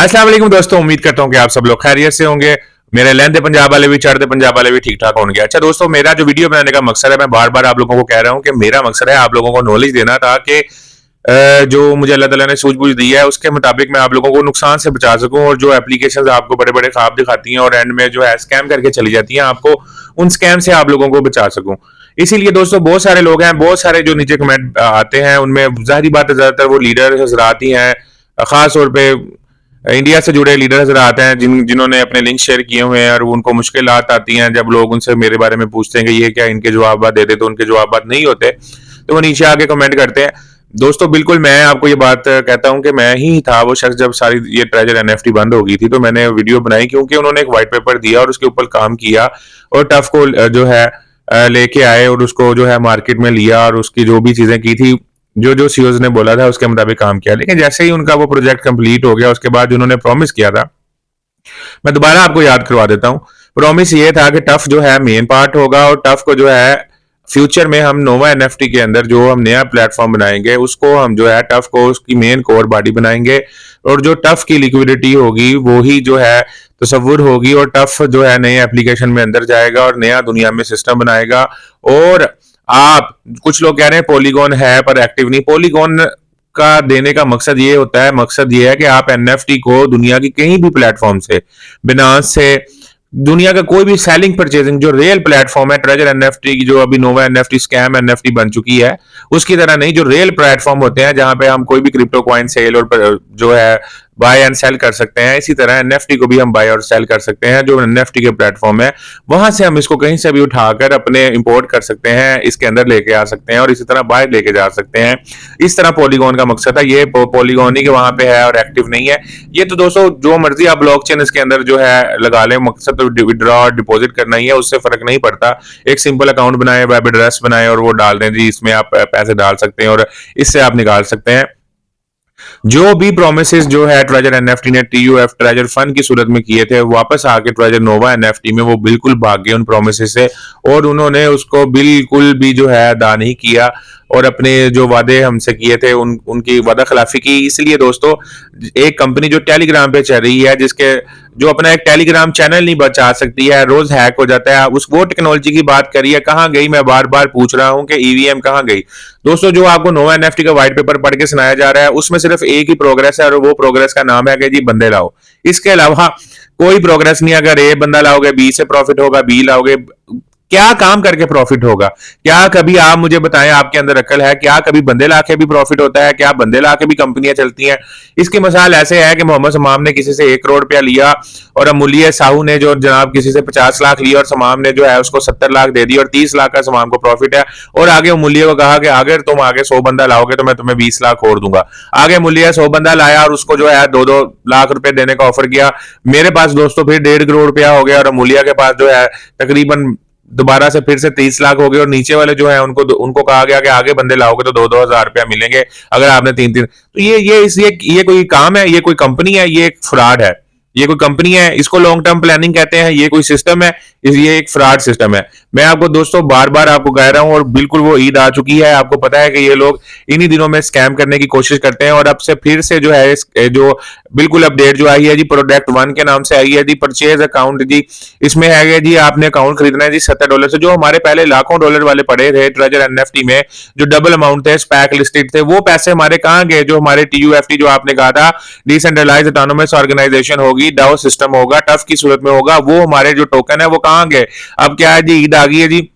अस्सलाम वालेकुम दोस्तों, उम्मीद करता हूं कि आप सब लोग खैरियत से होंगे। मेरे लहंदे पंजाब वाले भी, चढ़ते पंजाब वाले भी ठीक ठाक होंगे। अच्छा दोस्तों, मेरा जो वीडियो बनाने का मकसद है, मैं बार बार आप लोगों को कह रहा हूं कि मेरा मकसद है आप लोगों को नॉलेज देना, ताकि जो मुझे अल्लाह ताला ने सूझबूझ दी है उसके मुताबिक मैं आप लोगों को नुकसान से बचा सकूं। और जो एप्लीकेशंस आपको बड़े बड़े ख्वाब दिखाती हैं और एंड में जो है स्कैम करके चली जाती हैं, आपको उन स्कैम से आप लोगों को बचा सकूं। इसीलिए दोस्तों, बहुत सारे लोग हैं, बहुत सारे जो नीचे कमेंट आते हैं, उनमें जाहिर बात है ज्यादातर वो लीडर हजरात ही हैं, खास तौर पे इंडिया से जुड़े लीडर हजरात हैं जिन्होंने अपने लिंक शेयर किए हुए हैं। और उनको मुश्किलात आती हैं जब लोग उनसे मेरे बारे में पूछते हैं कि ये क्या, इनके जवाब दे दे, तो उनके जवाब नहीं होते, तो वो नीचे आके कमेंट करते हैं। दोस्तों बिल्कुल मैं आपको ये बात कहता हूं कि मैं ही था वो शख्स जब सारी ये ट्रेजर एनएफटी बंद हो गई थी, तो मैंने वीडियो बनाई क्योंकि उन्होंने एक व्हाइट पेपर दिया और उसके ऊपर काम किया और टफ को जो है लेके आए और उसको जो है मार्केट में लिया और उसकी जो भी चीजें की थी, जो जो सीईओज ने बोला था उसके मुताबिक काम किया। लेकिन जैसे ही उनका वो प्रोजेक्ट कंप्लीट हो गया, उसके बाद उन्होंने प्रॉमिस किया था, मैं दोबारा आपको याद करवा देता हूं। प्रॉमिस ये था कि टफ जो है मेन पार्ट होगा और टफ को जो है फ्यूचर में हम नोवा एनएफटी के अंदर जो हम नया प्लेटफॉर्म बनाएंगे उसको हम जो है टफ को उसकी मेन कोर बॉडी बनाएंगे और जो टफ की लिक्विडिटी होगी वो ही जो है तस्वुर होगी और टफ जो है नए एप्लीकेशन में अंदर जाएगा और नया दुनिया में सिस्टम बनाएगा। और आप कुछ लोग कह रहे हैं पॉलीगॉन है पर एक्टिव नहीं। पॉलीगॉन का देने का मकसद ये होता है, मकसद ये है कि आप एनएफटी को दुनिया की कहीं भी प्लेटफॉर्म से, बिनांस से, दुनिया का कोई भी सेलिंग परचेजिंग जो रियल प्लेटफॉर्म है, ट्रेजर एनएफटी की जो अभी नोवा एनएफटी स्कैम एनएफटी बन चुकी है उसकी तरह नहीं, जो रियल प्लेटफॉर्म होते हैं जहां पे हम कोई भी क्रिप्टो कॉइन सेल और जो है बाय एंड सेल कर सकते हैं, इसी तरह एनएफटी को भी हम बाय और सेल कर सकते हैं। जो एनएफटी के प्लेटफॉर्म है वहां से हम इसको कहीं से भी उठाकर अपने इंपोर्ट कर सकते हैं, इसके अंदर लेके आ सकते हैं और इसी तरह बाहर लेके जा सकते हैं। इस तरह पॉलीगॉन का मकसद है। ये पॉलीगॉन ही के वहां पे है और एक्टिव नहीं है। ये तो दोस्तों जो मर्जी आप ब्लॉकचेन इसके अंदर जो है लगा लें, मकसद तो विड्रॉ और डिपॉजिट करना ही है, उससे फर्क नहीं पड़ता। एक सिंपल अकाउंट बनाए, वेब एड्रेस बनाए और वो डाल दें जी, इसमें आप पैसे डाल सकते हैं और इससे आप निकाल सकते हैं। जो भी प्रोमिसेस जो है ट्रेजर एनएफटी ने टीयूएफ ट्रेजर फंड की सूरत में किए थे, वापस आके ट्रेजर नोवा एनएफटी में वो बिल्कुल भाग गए उन प्रोमिसेस से और उन्होंने उसको बिल्कुल भी जो है अदा नहीं किया और अपने जो वादे हमसे किए थे उनकी वादा खिलाफी की। इसलिए दोस्तों, एक कंपनी जो टेलीग्राम पे चल रही है, जिसके जो अपना एक टेलीग्राम चैनल नहीं बचा सकती है, रोज हैक हो जाता है, उस वो टेक्नोलॉजी की बात करिए, कहां गई? मैं बार बार पूछ रहा हूं कि ईवीएम कहां गई? दोस्तों जो आपको नोवा एनएफटी का व्हाइट पेपर पढ़ के सुनाया जा रहा है उसमें सिर्फ एक ही प्रोग्रेस है और वो प्रोग्रेस का नाम है कि जी बंदे लाओ। इसके अलावा कोई प्रोग्रेस नहीं। अगर ए बंदा लाओगे बी से प्रॉफिट होगा, बी लाओगे, क्या काम करके प्रॉफिट होगा? क्या कभी आप मुझे बताएं, आपके अंदर अकल है? क्या कभी बंदे लाके भी प्रॉफिट होता है? क्या बंदे लाके भी कंपनियां चलती हैं? इसकी मिसाल ऐसे है कि मोहम्मद समाम ने किसी से 1 करोड़ रुपया लिया और अमूल्य साहू ने जो जनाब किसी से 50 लाख लिया और समाम ने जो है उसको 70 लाख दे दी और 30 लाख का समाम को प्रॉफिट है। और आगे अमूल्य को कहा कि अगर तुम आगे 100 बंदा लाओगे तो मैं तुम्हें 20 लाख और दूंगा। आगे अमूल्य 100 बंदा लाया और उसको जो है 2-2 लाख रुपए देने का ऑफर किया। मेरे पास दोस्तों फिर 1.5 करोड़ रुपया हो गया और अमूल्य के पास जो है तकरीबन दोबारा से फिर से 30 लाख हो गए और नीचे वाले जो है उनको कहा गया कि आगे बंदे लाओगे तो 2-2 हजार रुपया मिलेंगे अगर आपने 3-3। तो ये कोई काम है? ये कोई कंपनी है? ये एक फ्रॉड है। ये कोई कंपनी है? इसको लॉन्ग टर्म प्लानिंग कहते हैं? ये कोई सिस्टम है? ये एक फ्रॉड सिस्टम है। मैं आपको दोस्तों बार बार आपको कह रहा हूं और बिल्कुल वो ईद आ चुकी है, आपको पता है कि ये लोग इन्हीं दिनों में स्कैम करने की कोशिश करते हैं। और अब से फिर से जो है जो बिल्कुल अपडेट जो आई है जी, प्रोडक्ट 1 के नाम से आई है जी, परचेज अकाउंट जी। इसमें है जी आपने अकाउंट खरीदना है जी $70 से। जो हमारे पहले लाखों डॉलर वाले पड़े थे ट्रेजर एनएफटी में, जो डबल अमाउंट थे, स्पैक लिस्टेड थे, वो पैसे हमारे कहां गए? जो हमारे टीयूएफटी जो आपने कहा था डिसेंट्रलाइज्ड ऑटोनोमस ऑर्गेनाइजेशन होगी, डाओ सिस्टम होगा, टफ की सूरत में होगा, वो हमारे जो टोकन है वो कहां गए? अब क्या है जी, ईद आ गई है जी,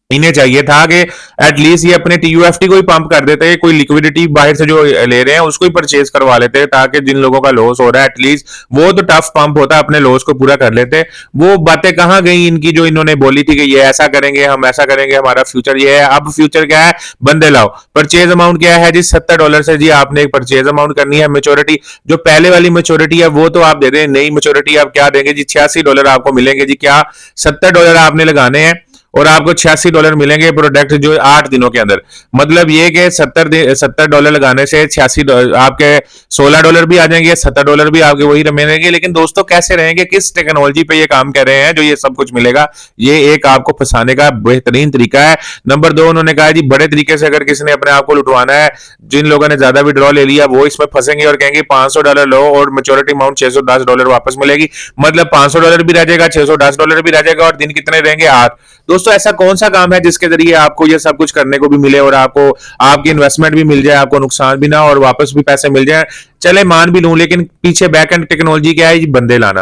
इन्हें चाहिए था कि एटलीस्ट ये अपने टीयूएफटी को ही पंप कर देते, कोई लिक्विडिटी बाहर से जो ले रहे हैं उसको ही परचेज करवा लेते, ताकि जिन लोगों का लॉस हो रहा है एटलीस्ट वो तो टफ पंप होता, अपने लॉस को पूरा कर लेते। वो बातें कहां गई इनकी जो इन्होंने बोली थी कि ये ऐसा करेंगे, हम ऐसा करेंगे, हमारा फ्यूचर ये है। अब फ्यूचर क्या है? बंदे लाओ। परचेज अमाउंट क्या है जी? $70 से जी आपने एक परचेज अमाउंट करनी है। मेच्योरिटी जो पहले वाली मेच्योरिटी है वो तो आप दे दें, नई मेच्योरिटी आप क्या देंगे जी? $86 आपको मिलेंगे जी। क्या $70 आपने लगाने हैं और आपको $86 मिलेंगे प्रोडक्ट जो 8 दिनों के अंदर। मतलब ये कि $70 लगाने से 86 आपके $16 भी आ जाएंगे, $70 भी आपके वही रहेंगे। लेकिन दोस्तों कैसे रहेंगे, किस टेक्नोलॉजी पे ये काम कर रहे हैं जो ये सब कुछ मिलेगा? ये एक आपको फंसाने का बेहतरीन तरीका है। नंबर 2, उन्होंने कहा जी बड़े तरीके से अगर किसी ने अपने आप को लुटवाना है, जिन लोगों ने ज्यादा विड्रॉ ले लिया वो इसमें फंसेंगे और कहेंगे $500 लो और मेच्योरिटी अमाउंट $610 वापस मिलेगी। मतलब $500 भी रह जाएगा, $610 भी रह जाएगा और दिन कितने रहेंगे? 8। दोस्तों ऐसा कौन सा काम है जिसके जरिए आपको ये सब कुछ करने को भी मिले और आपको आपकी इन्वेस्टमेंट भी मिल जाए, आपको नुकसान भी ना और वापस भी पैसे मिल जाए? चले मान भी लूं, लेकिन पीछे बैक एंड टेक्नोलॉजी क्या है? बंदे लाना।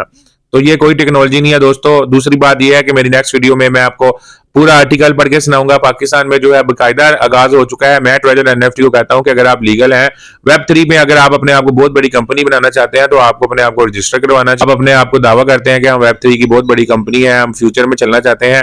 तो ये कोई टेक्नोलॉजी नहीं है दोस्तों। दूसरी बात ये है कि मेरी नेक्स्ट वीडियो में मैं आपको पूरा आर्टिकल पढ़ के सुनाऊंगा। पाकिस्तान में जो है बकायदा आगाज हो चुका है। मैं ट्रेजर एनएफटी को कहता हूं कि अगर आप लीगल हैं, वेब3 में अगर आप अपने आप को बहुत बड़ी कंपनी बनाना चाहते हैं तो आपको अपने आप को रजिस्टर करवाना चाहिए। आप अपने आप को दावा करते हैं कि हम वेब3 की बहुत बड़ी कंपनी है, हम फ्यूचर में चलना चाहते हैं,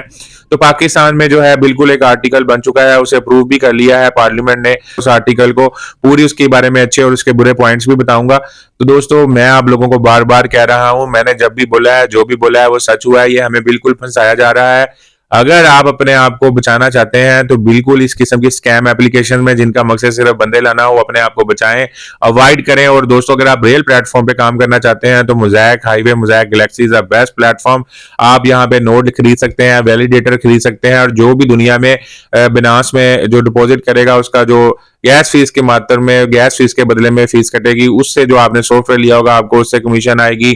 तो पाकिस्तान में जो है बिल्कुल एक आर्टिकल बन चुका है, उसे अप्रूव भी कर लिया है पार्लियामेंट ने। उस आर्टिकल को पूरी उसके बारे में अच्छे और उसके बुरे पॉइंट्स भी बताऊंगा। तो दोस्तों मैं आप लोगों को बार बार कह रहा हूं, मैंने जब भी बोला है, जो भी बोला है वो सच हुआ है। ये हमें बिल्कुल फंसाया जा रहा है। अगर आप अपने आप को बचाना चाहते हैं तो बिल्कुल इस किस्म की स्कैम एप्लीकेशन में जिनका मकसद सिर्फ बंदे लाना हो, अपने आप को बचाएं, अवॉइड करें। और दोस्तों अगर आप रियल प्लेटफॉर्म पे काम करना चाहते हैं तो mosaic highway, mosaic Galaxy is the best platform. आप यहाँ पे नोड खरीद सकते हैं, वैलिडेटर खरीद सकते हैं, और जो भी दुनिया में बिनास में जो डिपॉजिट करेगा उसका जो गैस फीस के मात्र में, गैस फीस के बदले में फीस कटेगी, उससे जो आपने सॉफ्टवेयर लिया होगा आपको उससे कमीशन आएगी।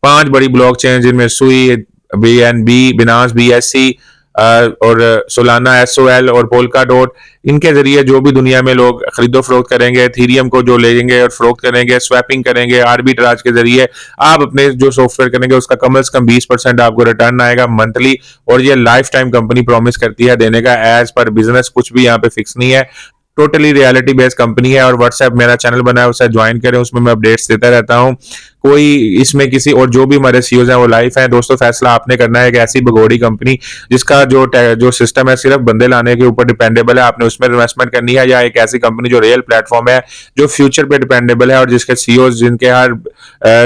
5 बड़ी ब्लॉकचेन जिनमें सुई, बीएनबी, बिनास बीएससी और सोलाना एसओएल और पोल्का डॉट, इनके जरिए जो भी दुनिया में लोग खरीदो फरोख्त करेंगे, एथेरियम को जो लेंगे और फरोख्त करेंगे, स्वैपिंग करेंगे, आर्बिट्राज के जरिए आप अपने जो सॉफ्टवेयर करेंगे उसका कम से कम 20% आपको रिटर्न आएगा मंथली। और ये लाइफ टाइम कंपनी प्रॉमिस करती है देने का, एज पर बिजनेस कुछ भी यहाँ पे फिक्स नहीं है। टोटली रियलिटी बेस्ड कंपनी है। और व्हाट्सएप मेरा चैनल बना है, उसे ज्वाइन करें, उसमें मैं अपडेट्स देता रहता हूँ। कोई इसमें किसी और जो भी हमारे सीईओज हैं वो लाइफ है। दोस्तों फैसला आपने करना है कि ऐसी भगोड़ी कंपनी जिसका जो सिस्टम है सिर्फ बंदे लाने के ऊपर डिपेंडेबल है, आपने उसमें इन्वेस्टमेंट करनी है, या एक ऐसी कंपनी जो रियल प्लेटफॉर्म है, जो फ्यूचर पे डिपेंडेबल है और जिसके सीईओज, जिनके हर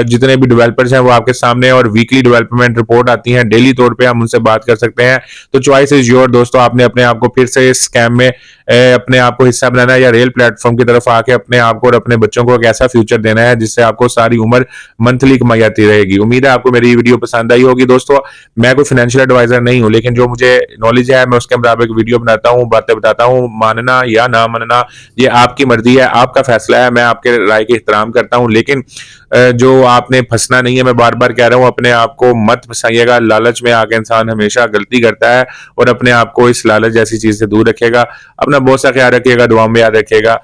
जितने भी डेवलपर्स हैं वो आपके सामने, और वीकली डेवलपमेंट रिपोर्ट आती है, डेली तौर पर हम उनसे बात कर सकते हैं। तो चॉइस इज योर दोस्तों। आपने अपने आप को फिर से इस स्कैम में अपने आप को हिस्सा बनाना है, या रियल प्लेटफॉर्म की तरफ आके अपने आप को और अपने बच्चों को एक ऐसा फ्यूचर देना है जिससे आपको सारी उम्र मंथली कमाई आती रहेगी। उम्मीद है आपको मेरी वीडियो पसंद आई होगी। दोस्तों मैं कोई फाइनेंशियल एडवाइजर नहीं हूं, लेकिन जो मुझे नॉलेज है मैं उसके मुताबिक वीडियो बनाता हूं, बातें बताता हूं। मानना या ना मानना ये आपकी मर्जी है, आपका फैसला है। मैं आपके राय के एहतराम करता हूं, लेकिन जो आपने फंसना नहीं है, मैं बार बार कह रहा हूं, अपने आप को मत फंसाइएगा। लालच में आके इंसान हमेशा गलती करता है, और अपने आप को इस लालच जैसी चीज से दूर रखेगा। अपना बहुत सा ख्याल रखिएगा, दुआ में याद रखिएगा।